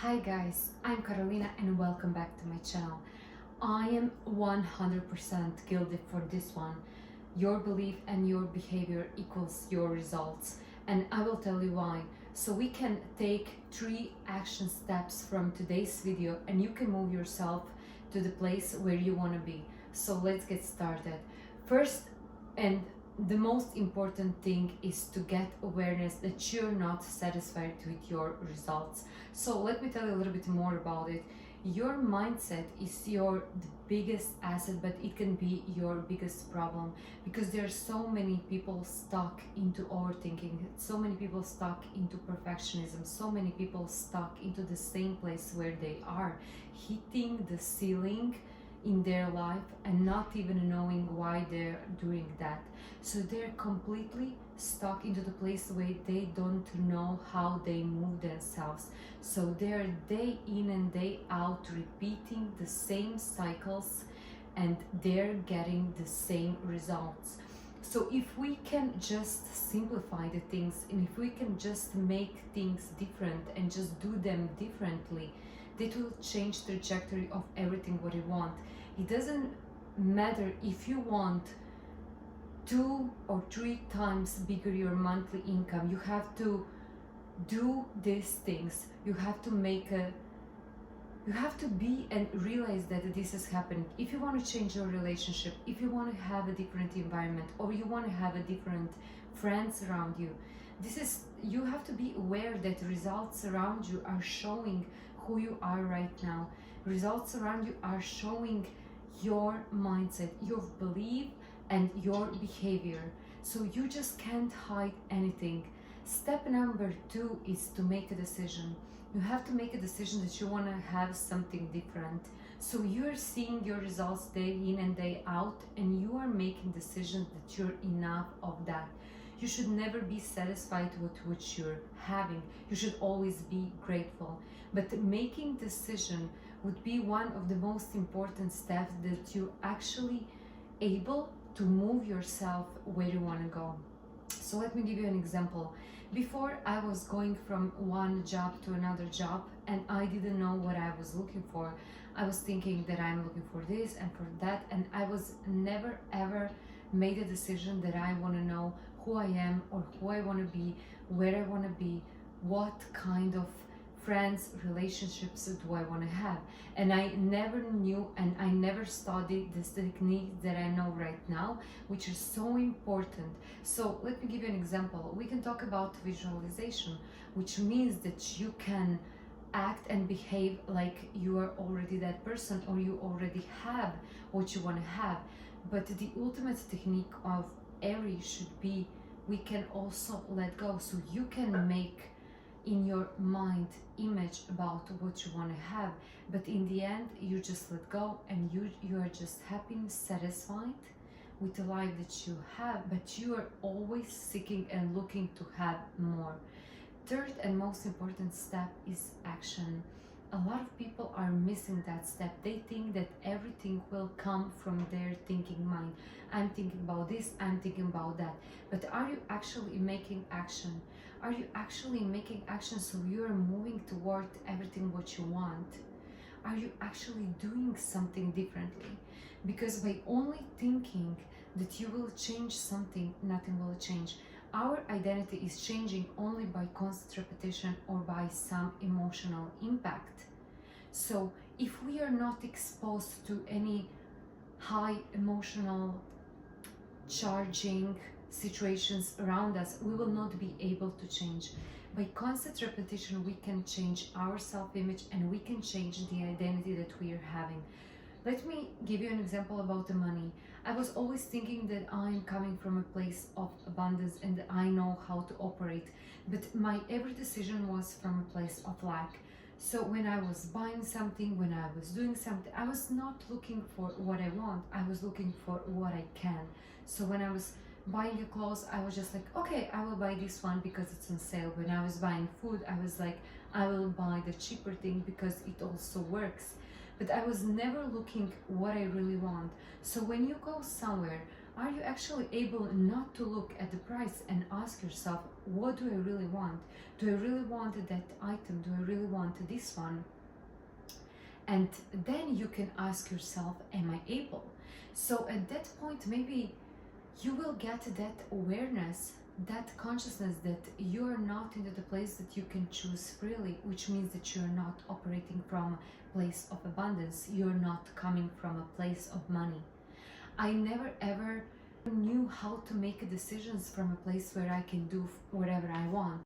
Hi guys, I'm Carolina and welcome back to my channel. I am 100% guilty for this one. Your belief and your behavior equals your results, and I will tell you why. So we can take 3 action steps from today's video and you can move yourself to the place where you want to be. So let's get started. First, and the most important thing is to get awareness that you're not satisfied with your results. So let me tell you a little bit more about it. Your mindset is your the biggest asset, but it can be your biggest problem because there are so many people stuck into overthinking, so many people stuck into perfectionism, so many people stuck into the same place where they are, hitting the ceiling in their life and not even knowing why they're doing that. So they're completely stuck into the place where they don't know how they move themselves. So they're day in and day out repeating the same cycles and they're getting the same results. So if we can just simplify the things and if we can just make things different and just do them differently, that will change the trajectory of everything what you want. It doesn't matter if you want 2 or 3 times bigger your monthly income. You have to do these things. You have to be and realize that this is happening. If you want to change your relationship, if you want to have a different environment, or you want to have a different friends around you, you have to be aware that results around you are showing who you are right now. Results around you are showing your mindset, your belief, and your behavior. So you just can't hide anything. Step number 2 is to make a decision. You have to make a decision that you want to have something different. So you're seeing your results day in and day out, and you are making decisions that you're enough of that. You should never be satisfied with what you're having. You should always be grateful. But making decision would be one of the most important steps that you actually able to move yourself where you want to go. So let me give you an example. Before, I was going from one job to another job and I didn't know what I was looking for. I was thinking that I'm looking for this and for that, and I was never ever made a decision that I want to know who I am or who I want to be, where I want to be, what kind of friends, relationships do I want to have. And I never knew and I never studied this technique that I know right now, which is so important. So let me give you an example. We can talk about visualization, which means that you can act and behave like you are already that person or you already have what you want to have. But the ultimate technique of Aries should be we can also let go. So you can make in your mind image about what you want to have, but in the end you just let go and you are just happy and satisfied with the life that you have, but you are always seeking and looking to have more. Third and most important step is action. A lot of people are missing that step. They think that everything will come from their thinking mind. I'm thinking about this, I'm thinking about that. But are you actually making action? Are you actually making action so you are moving toward everything what you want? Are you actually doing something differently? Because by only thinking that you will change something, nothing will change. Our identity is changing only by constant repetition or by some emotional impact. So if we are not exposed to any high emotional charging situations around us, we will not be able to change. By constant repetition, we can change our self-image and we can change the identity that we are having. Let me give you an example about the money. I was always thinking that I'm coming from a place of abundance and I know how to operate, but my every decision was from a place of lack. So when I was buying something, when I was doing something, I was not looking for what I want, I was looking for what I can. So when I was buying a clothes, I was just like, okay, I will buy this one because it's on sale. When I was buying food, I was like, I will buy the cheaper thing because it also works. But I was never looking what I really want. So when you go somewhere, are you actually able not to look at the price and ask yourself, what do I really want? Do I really want that item? Do I really want this one? And then you can ask yourself, am I able? So at that point, maybe you will get that awareness, that consciousness that you are not into the place that you can choose freely, which means that you are not operating from a place of abundance. You're not coming from a place of money. I never ever knew how to make decisions from a place where I can do whatever I want.